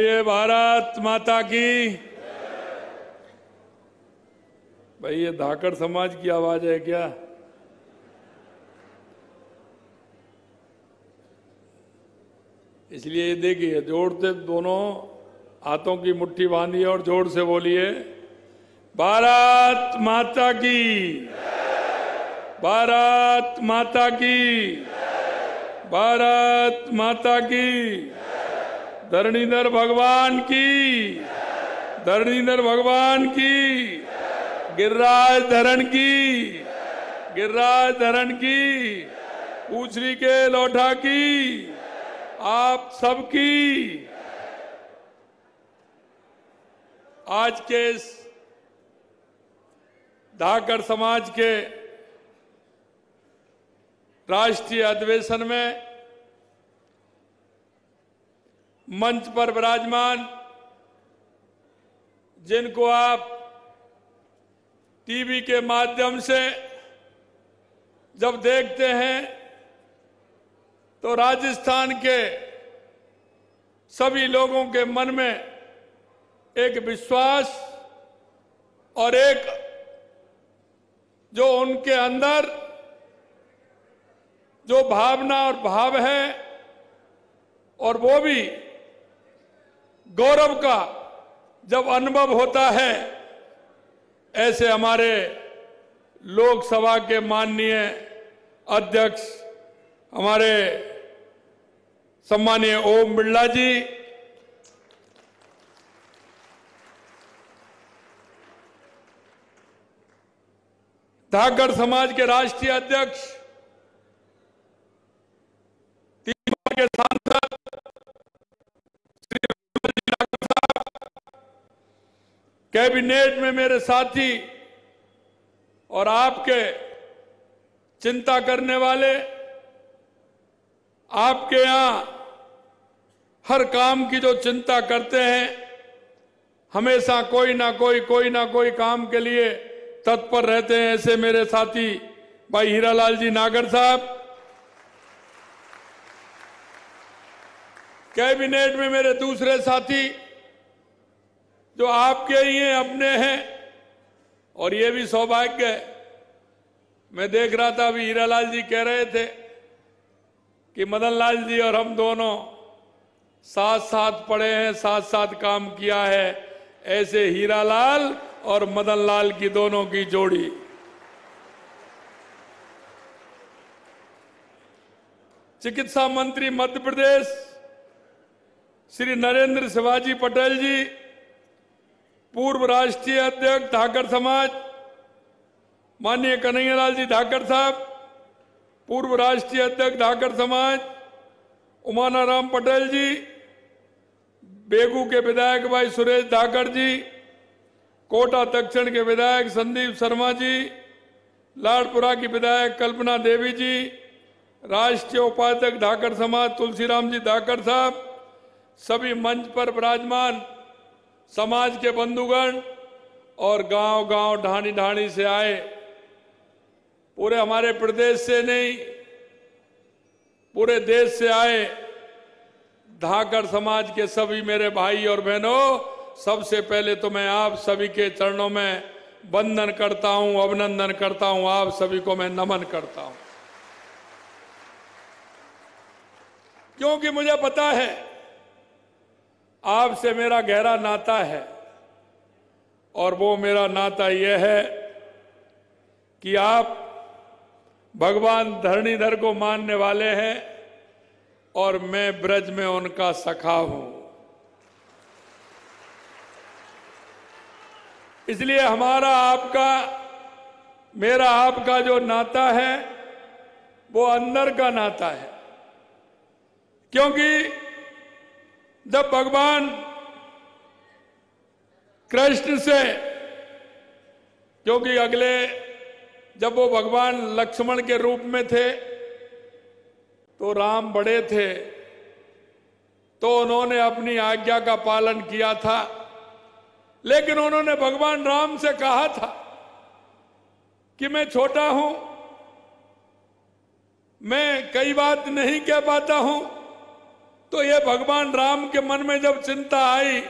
ये भारत माता की। भाई ये धाकड़ समाज की आवाज है क्या? इसलिए ये देखिए, जोड़ते दोनों हाथों की मुट्ठी बांधिए और जोर से बोलिए, भारत माता की, भारत माता की, भारत माता की, धरणीधर भगवान की, धरणीधर भगवान की, गिरिराज धरण की, गिरिराज धरण की, पूछरी के लोठा की, आप सबकी। आज के इस धाकड़ समाज के राष्ट्रीय अधिवेशन में मंच पर विराजमान, जिनको आप टीवी के माध्यम से जब देखते हैं तो राजस्थान के सभी लोगों के मन में एक विश्वास और एक जो उनके अंदर जो भावना और भाव है, और वो भी गौरव का जब अनुभव होता है, ऐसे हमारे लोकसभा के माननीय अध्यक्ष हमारे सम्मानीय ओम बिरला जी, धाकड़ समाज के राष्ट्रीय अध्यक्ष, 3 बार के सांसद श्री नागर साहब, कैबिनेट में मेरे साथी और आपके चिंता करने वाले, आपके यहां हर काम की जो चिंता करते हैं, हमेशा कोई ना कोई काम के लिए तत्पर रहते हैं, ऐसे मेरे साथी भाई हीरालाल जी नागर साहब, कैबिनेट में मेरे दूसरे साथी जो आपके ही हैं, अपने हैं, और ये भी सौभाग्य है, मैं देख रहा था अभी हीरालाल जी कह रहे थे कि मदन लाल जी और हम दोनों साथ साथ पढ़े हैं, साथ साथ काम किया है, ऐसे हीरालाल और मदन लाल की दोनों की जोड़ी। चिकित्सा मंत्री मध्य प्रदेश श्री नरेंद्र शिवाजी पटेल जी, पूर्व राष्ट्रीय अध्यक्ष धाकड़ समाज माननीय कन्हैयालाल जी धाकड़ साहब, पूर्व राष्ट्रीय अध्यक्ष धाकड़ समाज उमानाराम पटेल जी, बेगू के विधायक भाई सुरेश धाकड़ जी, कोटा दक्षिण के विधायक संदीप शर्मा जी, लाडपुरा की विधायक कल्पना देवी जी, राष्ट्रीय उपाध्यक्ष धाकड़ समाज तुलसीराम जी धाकड़ साहब, सभी मंच पर विराजमान समाज के बंधुगण और गांव गांव ढाणी ढाणी से आए, पूरे हमारे प्रदेश से नहीं पूरे देश से आए धाकड़ समाज के सभी मेरे भाई और बहनों, सबसे पहले तो मैं आप सभी के चरणों में वंदन करता हूं, अभिनंदन करता हूं, आप सभी को मैं नमन करता हूं, क्योंकि मुझे पता है आपसे मेरा गहरा नाता है, और वो मेरा नाता यह है कि आप भगवान धरणीधर को मानने वाले हैं और मैं ब्रज में उनका सखा हूं। इसलिए हमारा आपका, मेरा आपका जो नाता है वो अंदर का नाता है, क्योंकि जब भगवान कृष्ण से, क्योंकि अगले जब वो भगवान लक्ष्मण के रूप में थे तो राम बड़े थे, तो उन्होंने अपनी आज्ञा का पालन किया था, लेकिन उन्होंने भगवान राम से कहा था कि मैं छोटा हूं, मैं कई बात नहीं कह पाता हूं, तो ये भगवान राम के मन में जब चिंता आई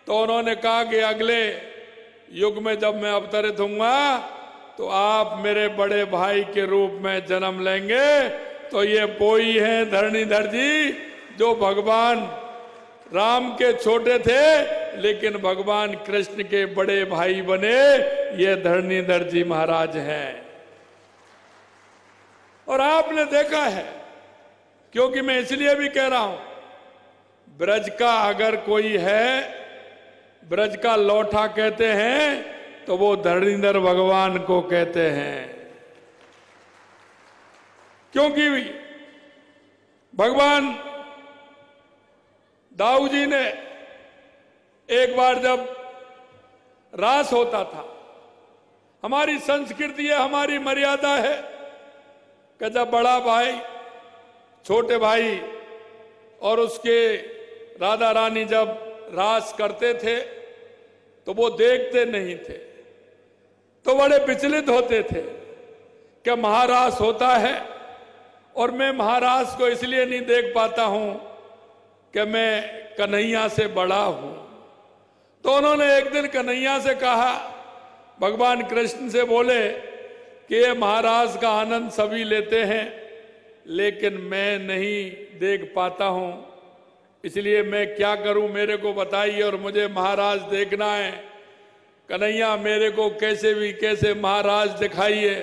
तो उन्होंने कहा कि अगले युग में जब मैं अवतरित होऊंगा तो आप मेरे बड़े भाई के रूप में जन्म लेंगे। तो ये वो ही है धरणीधर जी जो भगवान राम के छोटे थे लेकिन भगवान कृष्ण के बड़े भाई बने। ये धरणीधर जी महाराज हैं। और आपने देखा है, क्योंकि मैं इसलिए भी कह रहा हूं, ब्रज का अगर कोई है, ब्रज का लौठा कहते हैं तो वो धरणीधर भगवान को कहते हैं। क्योंकि भगवान दाऊ जी ने एक बार जब रास होता था, हमारी संस्कृति है, हमारी मर्यादा है कि जब बड़ा भाई छोटे भाई और उसके राधा रानी जब रास करते थे तो वो देखते नहीं थे, तो बड़े विचलित होते थे कि महारास होता है और मैं महारास को इसलिए नहीं देख पाता हूं कि मैं कन्हैया से बड़ा हूं। तो उन्होंने एक दिन कन्हैया से कहा, भगवान कृष्ण से बोले कि ये महाराज का आनंद सभी लेते हैं लेकिन मैं नहीं देख पाता हूं, इसलिए मैं क्या करूं, मेरे को बताइए और मुझे महाराज देखना है। कन्हैया मेरे को कैसे भी कैसे महाराज दिखाइए।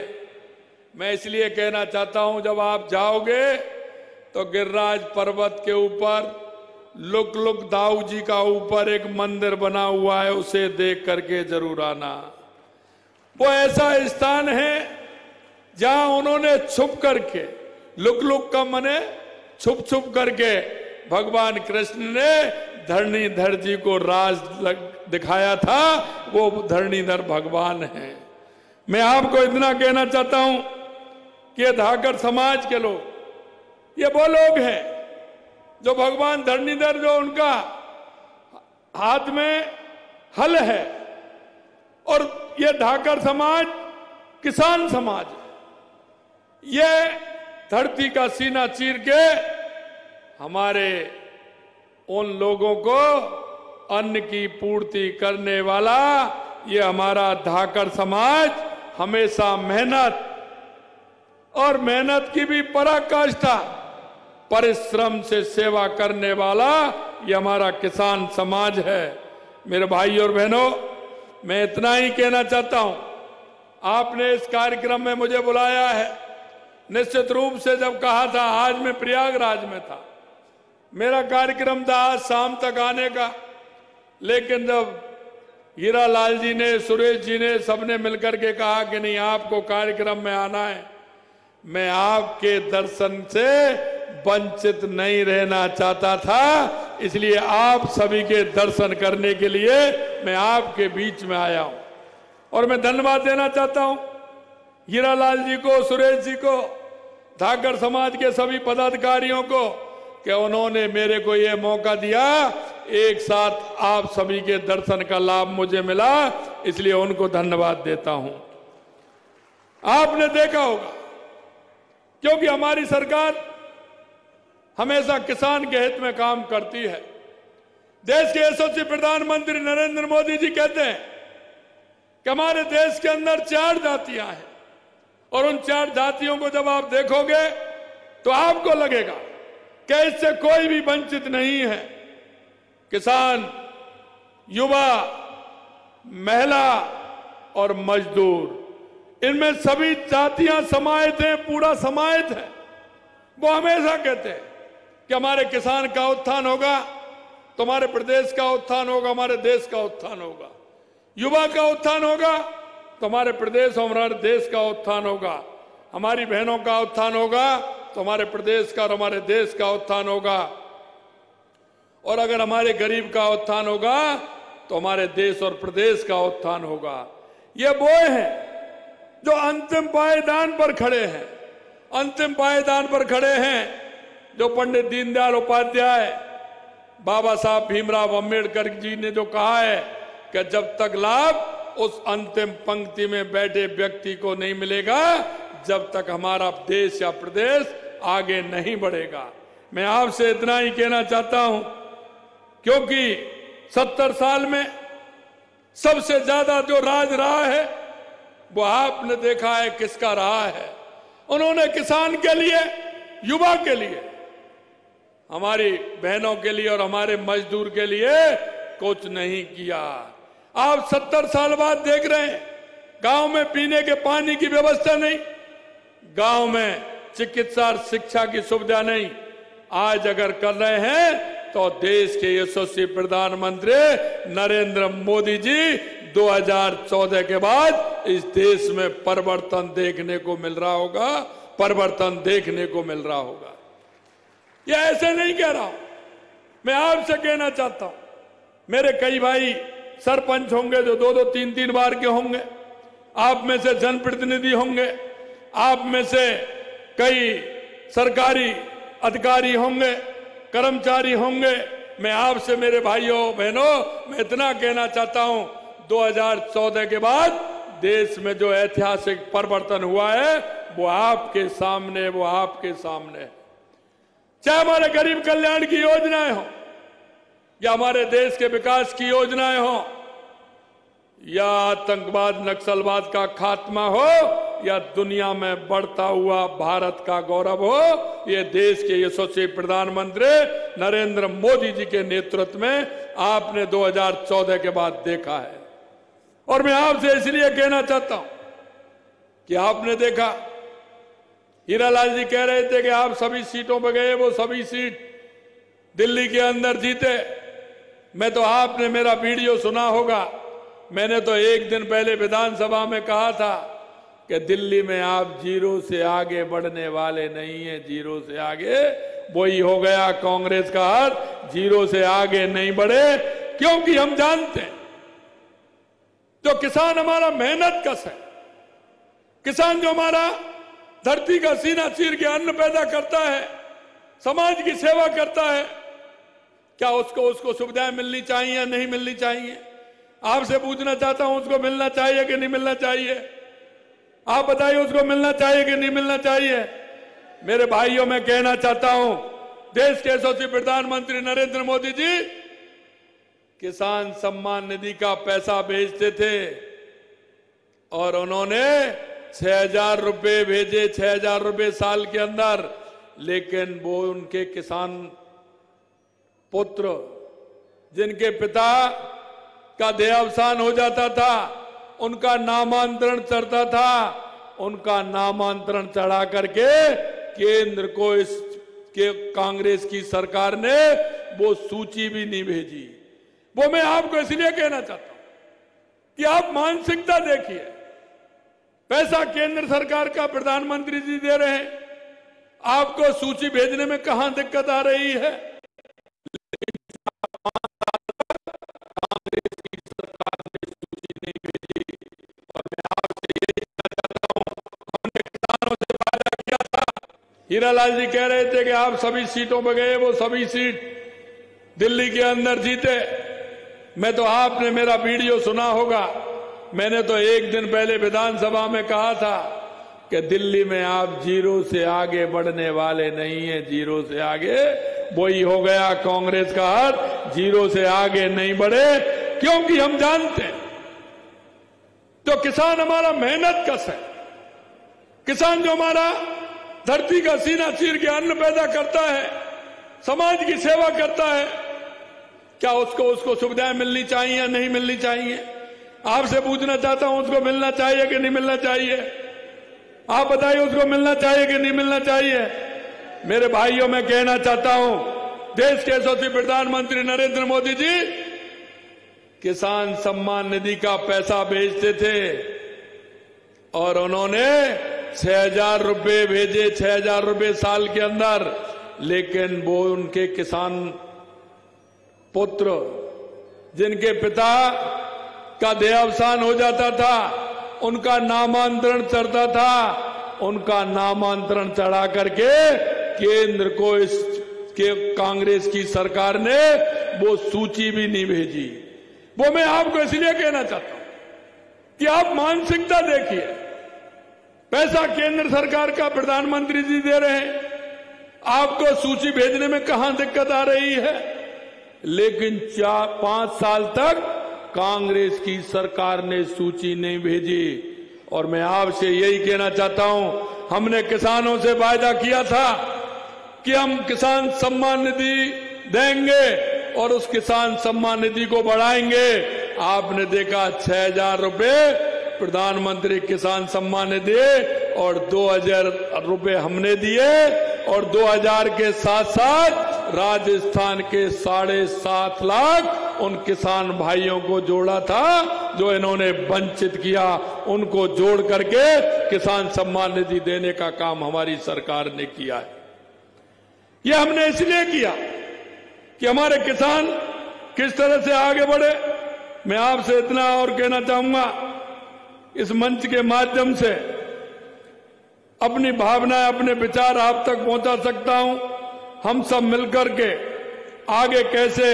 मैं इसलिए कहना चाहता हूं जब आप जाओगे तो गिरिराज पर्वत के ऊपर लुक लुक दाऊ जी का ऊपर एक मंदिर बना हुआ है, उसे देख करके जरूर आना। वो ऐसा स्थान है जहां उन्होंने छुप करके, लुक लुक का मने छुप छुप करके भगवान कृष्ण ने धरणीधर जी को राज दिखाया था। वो धरणीधर भगवान है। मैं आपको इतना कहना चाहता हूं कि ये धाकर समाज के लोग, ये वो लोग हैं जो भगवान धरणीधर, जो उनका हाथ में हल है, और ये धाकर समाज किसान समाज है। ये धरती का सीना चीर के हमारे उन लोगों को अन्न की पूर्ति करने वाला ये हमारा धाकर समाज हमेशा मेहनत और मेहनत की भी पराकाष्ठा, परिश्रम से सेवा करने वाला ये हमारा किसान समाज है। मेरे भाई और बहनों, मैं इतना ही कहना चाहता हूं, आपने इस कार्यक्रम में मुझे बुलाया है। निश्चित रूप से जब कहा था, आज मैं प्रयागराज में था, मेरा कार्यक्रम था आज शाम तक आने का, लेकिन जब हीरा लाल जी ने, सुरेश जी ने, सबने मिलकर के कहा कि नहीं आपको कार्यक्रम में आना है, मैं आपके दर्शन से वंचित नहीं रहना चाहता था, इसलिए आप सभी के दर्शन करने के लिए मैं आपके बीच में आया हूं। और मैं धन्यवाद देना चाहता हूं हीरा लाल जी को, सुरेश जी को, धाकर समाज के सभी पदाधिकारियों को कि उन्होंने मेरे को ये मौका दिया, एक साथ आप सभी के दर्शन का लाभ मुझे मिला, इसलिए उनको धन्यवाद देता हूं। आपने देखा होगा, क्योंकि हमारी सरकार हमेशा किसान के हित में काम करती है। देश के यशस्वी प्रधानमंत्री नरेंद्र मोदी जी कहते हैं कि हमारे देश के अंदर 4 जातियां हैं, और उन 4 जातियों को जब आप देखोगे तो आपको लगेगा कि इससे कोई भी वंचित नहीं है। किसान, युवा, महिला और मजदूर, इनमें सभी जातियां समाहित हैं, पूरा समाहित है। वो हमेशा कहते हैं कि हमारे किसान का उत्थान होगा तो हमारे प्रदेश का उत्थान होगा, हमारे देश का उत्थान होगा। युवा का उत्थान होगा तो हमारे प्रदेश और हमारे देश का उत्थान होगा। हमारी बहनों का उत्थान होगा तो हमारे प्रदेश का और हमारे देश का उत्थान होगा। और अगर हमारे गरीब का उत्थान होगा तो हमारे देश और प्रदेश का उत्थान होगा। ये वो हैं जो अंतिम पायदान पर खड़े हैं, अंतिम पायदान पर खड़े हैं, जो पंडित दीनदयाल उपाध्याय, बाबा साहब भीमराव अंबेडकर जी ने जो कहा है कि जब तक लाभ उस अंतिम पंक्ति में बैठे व्यक्ति को नहीं मिलेगा, जब तक हमारा देश या प्रदेश आगे नहीं बढ़ेगा। मैं आपसे इतना ही कहना चाहता हूं, क्योंकि 70 साल में सबसे ज्यादा जो राज रहा है वो आपने देखा है किसका रहा है। उन्होंने किसान के लिए, युवा के लिए, हमारी बहनों के लिए और हमारे मजदूर के लिए कुछ नहीं किया। आप 70 साल बाद देख रहे हैं गांव में पीने के पानी की व्यवस्था नहीं, गांव में चिकित्सा और शिक्षा की सुविधा नहीं। आज अगर कर रहे हैं तो देश के यशस्वी प्रधानमंत्री नरेंद्र मोदी जी 2014 के बाद इस देश में परिवर्तन देखने को मिल रहा होगा, परिवर्तन देखने को मिल रहा होगा। ये ऐसे नहीं कह रहा हूं, मैं आपसे कहना चाहता हूं, मेरे कई भाई सरपंच होंगे जो 2-2, 3-3 बार के होंगे, आप में से जनप्रतिनिधि होंगे, आप में से कई सरकारी अधिकारी होंगे, कर्मचारी होंगे। मैं आपसे मेरे भाइयों बहनों मैं इतना कहना चाहता हूं, 2014 के बाद देश में जो ऐतिहासिक परिवर्तन हुआ है वो आपके सामने, वो आपके सामने है। चाहे हमारे गरीब कल्याण की योजनाएं हो, या हमारे देश के विकास की योजनाएं हो, या आतंकवाद नक्सलवाद का खात्मा हो, या दुनिया में बढ़ता हुआ भारत का गौरव हो, ये देश के यशस्वी प्रधानमंत्री नरेंद्र मोदी जी के नेतृत्व में आपने 2014 के बाद देखा है। और मैं आपसे इसलिए कहना चाहता हूं कि आपने देखा, हीरालाल जी कह रहे थे कि आप सभी सीटों पर गए, वो सभी सीट दिल्ली के अंदर जीते। मैं तो, आपने मेरा वीडियो सुना होगा, मैंने तो एक दिन पहले विधानसभा में कहा था कि दिल्ली में आप जीरो से आगे बढ़ने वाले नहीं है, जीरो से आगे। वही हो गया कांग्रेस का हाल, जीरो से आगे नहीं बढ़े, क्योंकि हम जानते हैं जो किसान हमारा मेहनत कश है, किसान जो हमारा धरती का सीना चीर के अन्न पैदा करता है, समाज की सेवा करता है, क्या उसको सुविधाएं मिलनी चाहिए या नहीं मिलनी चाहिए? आपसे पूछना चाहता हूं, उसको मिलना चाहिए कि नहीं मिलना चाहिए? आप बताइए, उसको मिलना चाहिए कि नहीं मिलना चाहिए? मेरे भाइयों, मैं कहना चाहता हूं, देश के यशस्वी प्रधानमंत्री नरेंद्र मोदी जी किसान सम्मान निधि का पैसा भेजते थे और उन्होंने 6,000 रुपए भेजे, 6,000 रुपए साल के अंदर। लेकिन वो उनके किसान पुत्र जिनके पिता का देहावसान हो जाता था, उनका नामांतरण चढ़ता था, उनका नामांतरण चढ़ा करके केंद्र को के कांग्रेस की सरकार ने वो सूची भी नहीं भेजी। वो मैं आपको इसलिए कहना चाहता हूं कि आप मानसिकता देखिए, पैसा केंद्र सरकार का प्रधानमंत्री जी दे रहे हैं, आपको सूची भेजने में कहां दिक्कत आ रही है? कांग्रेस की सरकार ने सूची नहीं भेजी। और मैं आपसे ये कहना चाहता हूं, हमने किसानों से वादा किया था। हीरालाल जी कह रहे थे कि आप सभी सीटों पर गए, वो सभी सीट दिल्ली के अंदर जीते। मैं तो, आपने मेरा वीडियो सुना होगा, मैंने तो एक दिन पहले विधानसभा में कहा था कि दिल्ली में आप जीरो से आगे बढ़ने वाले नहीं है, जीरो से आगे। वही हो गया कांग्रेस का हाल, जीरो से आगे नहीं बढ़े, क्योंकि हम जानते हैं जो किसान हमारा मेहनत कश है, किसान जो हमारा धरती का सीना चीर के अन्न पैदा करता है, समाज की सेवा करता है, क्या उसको सुविधाएं मिलनी चाहिए या नहीं मिलनी चाहिए? आपसे पूछना चाहता हूं, उसको मिलना चाहिए कि नहीं मिलना चाहिए? आप बताइए, उसको मिलना चाहिए कि नहीं मिलना चाहिए? मेरे भाइयों, मैं कहना चाहता हूं, देश के यशस्वी प्रधानमंत्री नरेंद्र मोदी जी किसान सम्मान निधि का पैसा भेजते थे और उन्होंने 6,000 रुपए भेजे, 6,000 रुपए साल के अंदर। लेकिन वो उनके किसान पुत्र जिनके पिता का देहावसान हो जाता था, उनका नामांतरण चढ़ता था, उनका नामांतरण चढ़ा करके केंद्र को के कांग्रेस की सरकार ने वो सूची भी नहीं भेजी। वो मैं आपको इसलिए कहना चाहता हूं कि आप मानसिकता देखिए, पैसा केंद्र सरकार का प्रधानमंत्री जी दे रहे हैं, आपको सूची भेजने में कहां दिक्कत आ रही है, लेकिन 4-5 साल तक कांग्रेस की सरकार ने सूची नहीं भेजी। और मैं आपसे यही कहना चाहता हूं, हमने किसानों से वायदा किया था कि हम किसान सम्मान निधि देंगे और उस किसान सम्मान निधि को बढ़ाएंगे। आपने देखा 6,000 रुपए प्रधानमंत्री किसान सम्मान निधि और 2,000 रुपए हमने दिए और 2,000 के साथ साथ राजस्थान के 7.5 लाख उन किसान भाइयों को जोड़ा था जो इन्होंने वंचित किया, उनको जोड़ करके किसान सम्मान निधि देने का काम हमारी सरकार ने किया है। ये हमने इसलिए किया कि हमारे किसान किस तरह से आगे बढ़े। मैं आपसे इतना और कहना चाहूंगा, इस मंच के माध्यम से अपनी भावनाएं, अपने विचार आप तक पहुंचा सकता हूं। हम सब मिलकर के आगे कैसे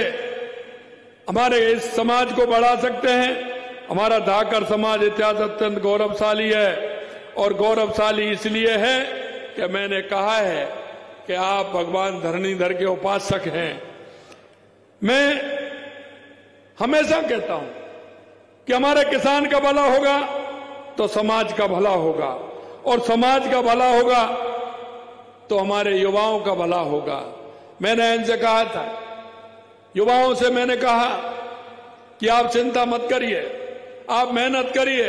हमारे इस समाज को बढ़ा सकते हैं। हमारा धाकर समाज इतिहास अत्यंत गौरवशाली है और गौरवशाली इसलिए है कि मैंने कहा है कि आप भगवान धरणीधर के उपासक हैं। मैं हमेशा कहता हूं कि हमारे किसान का भला होगा तो समाज का भला होगा और समाज का भला होगा तो हमारे युवाओं का भला होगा। मैंने इनसे कहा था, युवाओं से मैंने कहा कि आप चिंता मत करिए, आप मेहनत करिए।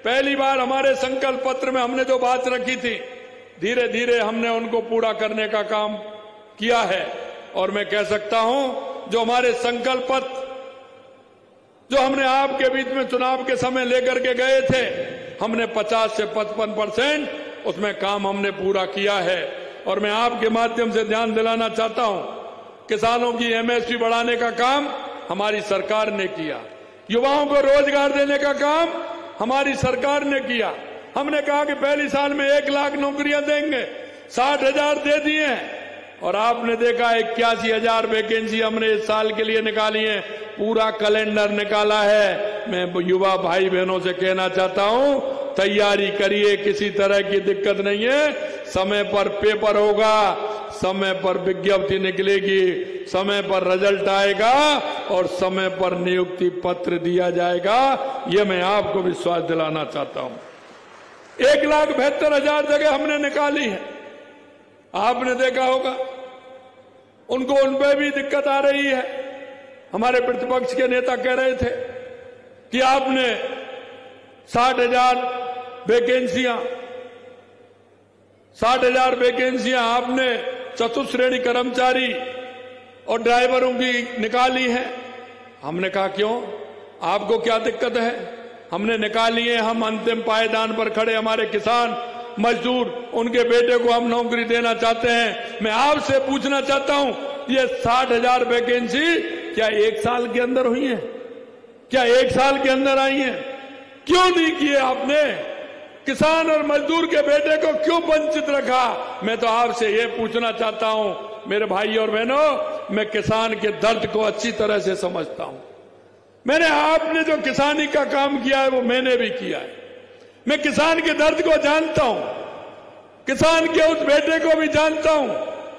पहली बार हमारे संकल्प पत्र में हमने जो बात रखी थी, धीरे धीरे हमने उनको पूरा करने का काम किया है। और मैं कह सकता हूं, जो हमारे संकल्प पत्र जो हमने आपके बीच में चुनाव के समय लेकर के गए थे, हमने 50 से 55% उसमें काम हमने पूरा किया है। और मैं आपके माध्यम से ध्यान दिलाना चाहता हूं, किसानों की एमएसपी बढ़ाने का काम हमारी सरकार ने किया, युवाओं को रोजगार देने का काम हमारी सरकार ने किया। हमने कहा कि पहली साल में 1 लाख नौकरियां देंगे, 60,000 दे दिए हैं और आपने देखा 81,000 वैकेंसी हमने इस साल के लिए निकाली है, पूरा कैलेंडर निकाला है। मैं युवा भाई बहनों से कहना चाहता हूं, तैयारी करिए, किसी तरह की दिक्कत नहीं है। समय पर पेपर होगा, समय पर विज्ञप्ति निकलेगी, समय पर रिजल्ट आएगा और समय पर नियुक्ति पत्र दिया जाएगा। ये मैं आपको विश्वास दिलाना चाहता हूं। 1,72,000 जगह हमने निकाली है, आपने देखा होगा। उनको उन पे भी दिक्कत आ रही है। हमारे प्रतिपक्ष के नेता कह रहे थे कि आपने 60,000 वैकेंसियां आपने चतुश्रेणी कर्मचारी और ड्राइवरों की निकाली है। हमने कहा क्यों, आपको क्या दिक्कत है? हमने निकाली है, हम अंतिम पायदान पर खड़े, हमारे किसान मजदूर, उनके बेटे को हम नौकरी देना चाहते हैं। मैं आपसे पूछना चाहता हूं, ये 60,000 वैकेंसी क्या 1 साल के अंदर हुई है? क्या 1 साल के अंदर आई है? क्यों नहीं किए आपने? किसान और मजदूर के बेटे को क्यों वंचित रखा? मैं तो आपसे ये पूछना चाहता हूं, मेरे भाई और बहनों, मैं किसान के दर्द को अच्छी तरह से समझता हूं। मैंने आपने जो किसानी का काम किया है वो मैंने भी किया है। मैं किसान के दर्द को जानता हूं, किसान के उस बेटे को भी जानता हूं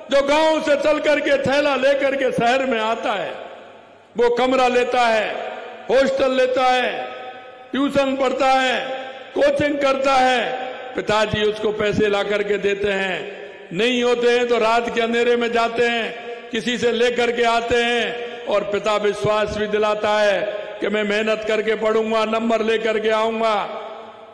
जो गांव से चल करके थैला लेकर के शहर में आता है। वो कमरा लेता है, हॉस्टल लेता है, ट्यूशन पढ़ता है, कोचिंग करता है, पिताजी उसको पैसे ला करके देते हैं। नहीं होते हैं तो रात के अंधेरे में जाते हैं, किसी से लेकर के आते हैं और पिता विश्वास भी दिलाता है कि मैं मेहनत करके पढ़ूंगा, नंबर लेकर के आऊंगा।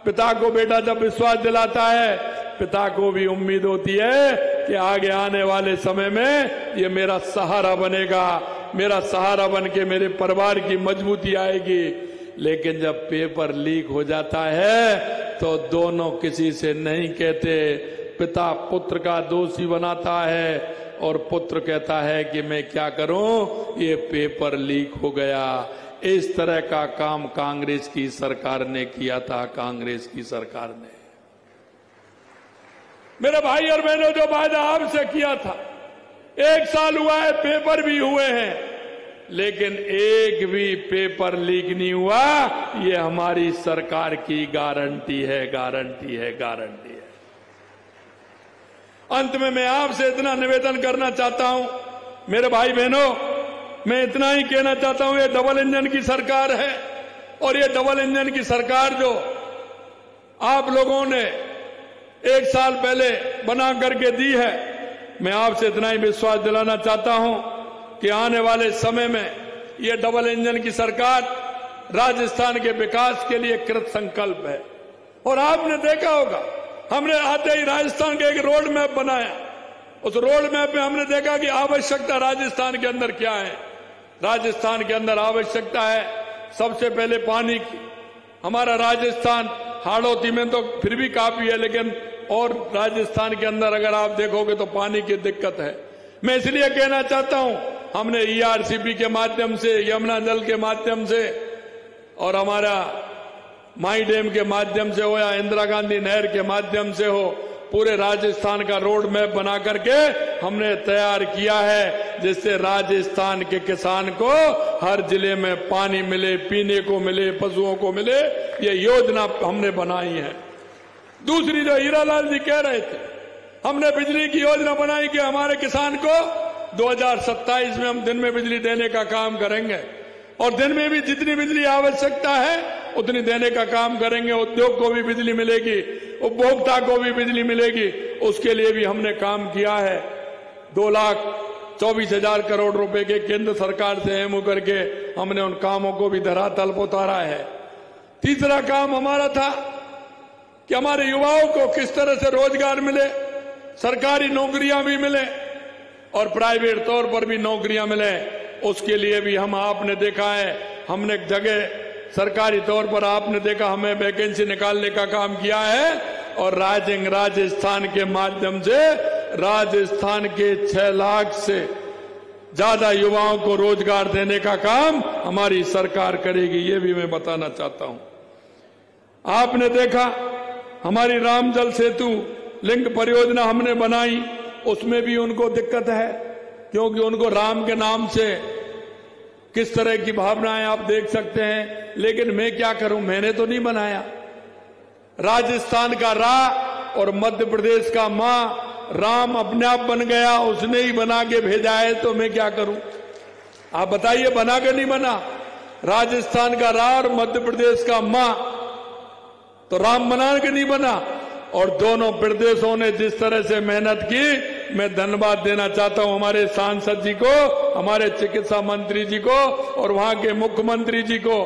पिता को बेटा जब विश्वास दिलाता है, पिता को भी उम्मीद होती है कि आगे आने वाले समय में ये मेरा सहारा बनेगा, मेरा सहारा बन के मेरे परिवार की मजबूती आएगी। लेकिन जब पेपर लीक हो जाता है तो दोनों किसी से नहीं कहते, पिता पुत्र का दोषी बनाता है और पुत्र कहता है कि मैं क्या करूं, ये पेपर लीक हो गया। इस तरह का काम कांग्रेस की सरकार ने किया था। कांग्रेस की सरकार ने, मेरे भाई और बहनों, जो वायदा आपसे किया था, 1 साल हुआ है, पेपर भी हुए हैं, लेकिन एक भी पेपर लीक नहीं हुआ। ये हमारी सरकार की गारंटी है, गारंटी है, गारंटी है। अंत में मैं आपसे इतना निवेदन करना चाहता हूं, मेरे भाई बहनों, मैं इतना ही कहना चाहता हूं, ये डबल इंजन की सरकार है और ये डबल इंजन की सरकार जो आप लोगों ने 1 साल पहले बना करके दी है, मैं आपसे इतना ही विश्वास दिलाना चाहता हूं कि आने वाले समय में ये डबल इंजन की सरकार राजस्थान के विकास के लिए कृत संकल्प है। और आपने देखा होगा, हमने आते ही राजस्थान का एक रोड मैप बनाया। उस रोड मैप में हमने देखा कि आवश्यकता राजस्थान के अंदर क्या है। राजस्थान के अंदर आवश्यकता है सबसे पहले पानी की। हमारा राजस्थान हाड़ौती में तो फिर भी काफी है, लेकिन और राजस्थान के अंदर अगर आप देखोगे तो पानी की दिक्कत है। मैं इसलिए कहना चाहता हूं, हमने ERCP के माध्यम से, यमुना जल के माध्यम से और हमारा माई डैम के माध्यम से हो या इंदिरा गांधी नहर के माध्यम से हो, पूरे राजस्थान का रोड मैप बना करके हमने तैयार किया है, जिससे राजस्थान के किसान को हर जिले में पानी मिले, पीने को मिले, पशुओं को मिले। ये योजना हमने बनाई है। दूसरी जो हीरालाल जी कह रहे थे, हमने बिजली की योजना बनाई कि हमारे किसान को 2027 में हम दिन में बिजली देने का काम करेंगे और दिन में भी जितनी बिजली आवश्यकता है उतनी देने का काम करेंगे। उद्योग को भी बिजली मिलेगी, उपभोक्ता को भी बिजली मिलेगी, उसके लिए भी हमने काम किया है। 2,24,000 करोड़ रुपए के केंद्र सरकार से एमओ करके हमने उन कामों को भी धरातल पर उतारा है। तीसरा काम हमारा था कि हमारे युवाओं को किस तरह से रोजगार मिले, सरकारी नौकरियां भी मिले और प्राइवेट तौर पर भी नौकरियां मिले। उसके लिए भी हम, आपने देखा है, हमने जगह सरकारी तौर पर आपने देखा हमें वैकेंसी निकालने का काम किया है और राजस्थान के माध्यम से राजस्थान के 6 लाख से ज्यादा युवाओं को रोजगार देने का काम हमारी सरकार करेगी। ये भी मैं बताना चाहता हूं। आपने देखा हमारी राम जल सेतु लिंक परियोजना हमने बनाई, उसमें भी उनको दिक्कत है, क्योंकि उनको राम के नाम से किस तरह की भावनाएं आप देख सकते हैं। लेकिन मैं क्या करूं, मैंने तो नहीं बनाया। राजस्थान का रा और मध्य प्रदेश का मां, राम अपने आप बन गया, उसने ही बना के भेजा है, तो मैं क्या करूं? आप बताइए, बना के नहीं बना? राजस्थान का रा और मध्य प्रदेश का मां, तो राम बना के नहीं बना। और दोनों प्रदेशों ने जिस तरह से मेहनत की, मैं धन्यवाद देना चाहता हूं हमारे सांसद जी को, हमारे चिकित्सा मंत्री जी को और वहां के मुख्यमंत्री जी को,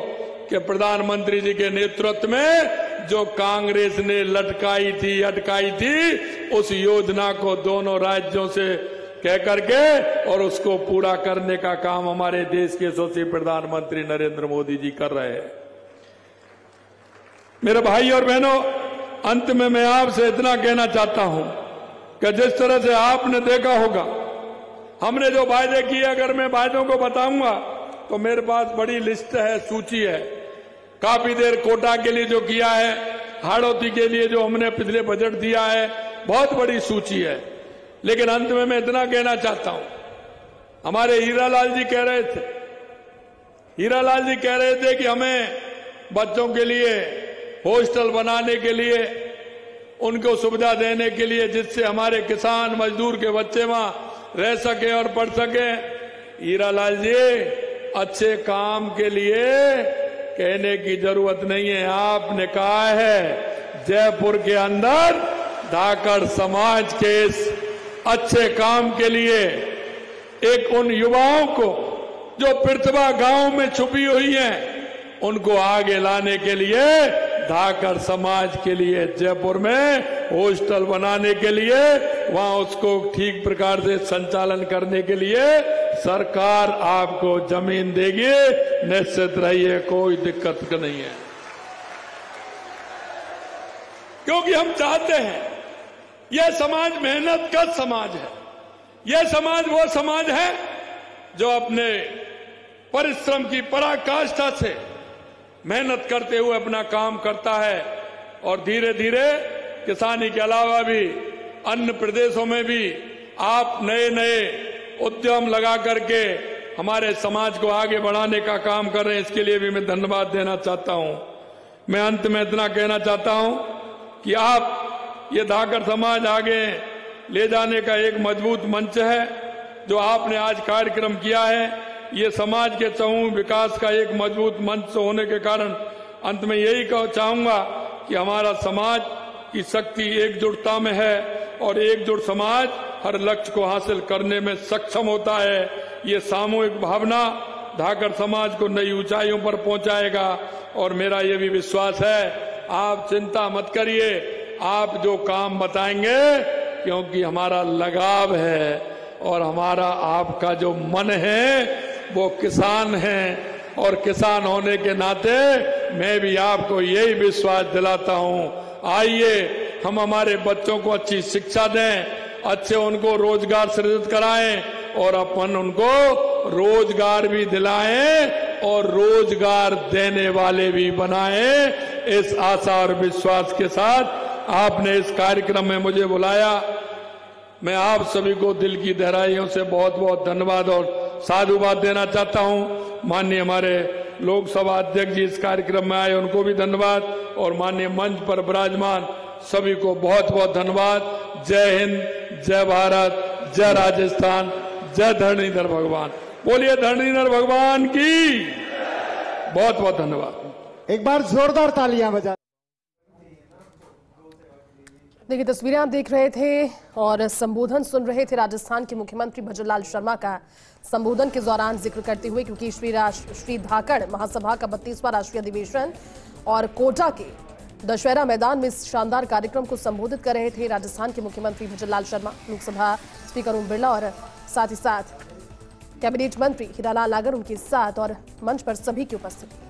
कि प्रधानमंत्री जी के नेतृत्व में जो कांग्रेस ने लटकाई थी, अटकाई थी, उस योजना को दोनों राज्यों से कह करके और उसको पूरा करने का काम हमारे देश के यशस्वी प्रधानमंत्री नरेंद्र मोदी जी कर रहे हैं। मेरे भाई और बहनों, अंत में मैं आपसे इतना कहना चाहता हूं कि जिस तरह से आपने देखा होगा, हमने जो वायदे किए, अगर मैं वायदों को बताऊंगा तो मेरे पास बड़ी लिस्ट है, सूची है। काफी देर कोटा के लिए जो किया है, हाड़ौती के लिए जो हमने पिछले बजट दिया है, बहुत बड़ी सूची है। लेकिन अंत में मैं इतना कहना चाहता हूं, हमारे हीरालाल जी कह रहे थे, हीरालाल जी कह रहे थे कि हमें बच्चों के लिए हॉस्टल बनाने के लिए, उनको सुविधा देने के लिए, जिससे हमारे किसान मजदूर के बच्चे वहां रह सके और पढ़ सके। हीरालाल जी, अच्छे काम के लिए कहने की जरूरत नहीं है। आपने कहा है जयपुर के अंदर धाकड़ समाज के इस अच्छे काम के लिए एक उन युवाओं को जो प्रतिभा गांव में छुपी हुई है, उनको आगे लाने के लिए धाकड़ समाज के लिए जयपुर में हॉस्टल बनाने के लिए, वहां उसको ठीक प्रकार से संचालन करने के लिए सरकार आपको जमीन देगी। निश्चित रहिए, कोई दिक्कत नहीं है, क्योंकि हम चाहते हैं यह समाज मेहनत का समाज है। यह समाज वो समाज है जो अपने परिश्रम की पराकाष्ठा से मेहनत करते हुए अपना काम करता है और धीरे धीरे किसानी के अलावा भी अन्य प्रदेशों में भी आप नए नए उद्यम लगा करके हमारे समाज को आगे बढ़ाने का काम कर रहे हैं। इसके लिए भी मैं धन्यवाद देना चाहता हूं। मैं अंत में इतना कहना चाहता हूं कि आप ये धाकड़ समाज आगे ले जाने का एक मजबूत मंच है जो आपने आज कार्यक्रम किया है। ये समाज के चहुं विकास का एक मजबूत मंच होने के कारण अंत में यही चाहूंगा कि हमारा समाज की शक्ति एकजुटता में है और एकजुट समाज हर लक्ष्य को हासिल करने में सक्षम होता है। ये सामूहिक भावना धाकड़ समाज को नई ऊंचाइयों पर पहुंचाएगा और मेरा ये भी विश्वास है, आप चिंता मत करिए, आप जो काम बताएंगे, क्योंकि हमारा लगाव है और हमारा आपका जो मन है वो किसान है और किसान होने के नाते मैं भी आपको यही विश्वास दिलाता हूं, आइए हम हमारे बच्चों को अच्छी शिक्षा दें, अच्छे उनको रोजगार सृजित कराएं और अपन उनको रोजगार भी दिलाएं और रोजगार देने वाले भी बनाएं। इस आशा और विश्वास के साथ आपने इस कार्यक्रम में मुझे बुलाया। मैं आप सभी को दिल की गहराइयों से बहुत बहुत धन्यवाद और साधुवाद देना चाहता हूं। माननीय हमारे लोकसभा अध्यक्ष जी इस कार्यक्रम में आए, उनको भी धन्यवाद और माननीय मंच पर विराजमान सभी को बहुत बहुत धन्यवाद। जय हिंद, जय भारत, जय राजस्थान, जय धरणीधर भगवान। बोलिए धरणीधर भगवान की। बहुत बहुत धन्यवाद। एक बार जोरदार तालियां बजा। देखिए, तस्वीरें आप देख रहे थे और संबोधन सुन रहे थे राजस्थान के मुख्यमंत्री भजनलाल शर्मा का। संबोधन के दौरान जिक्र करते हुए, क्योंकि श्री धाकड़ महासभा का 32वां राष्ट्रीय अधिवेशन और कोटा के दशहरा मैदान में इस शानदार कार्यक्रम को संबोधित कर रहे थे राजस्थान के मुख्यमंत्री भजनलाल शर्मा। लोकसभा स्पीकर ओम बिरला और साथ ही साथ कैबिनेट मंत्री हीरालाल नागर उनके साथ और मंच पर सभी की उपस्थिति।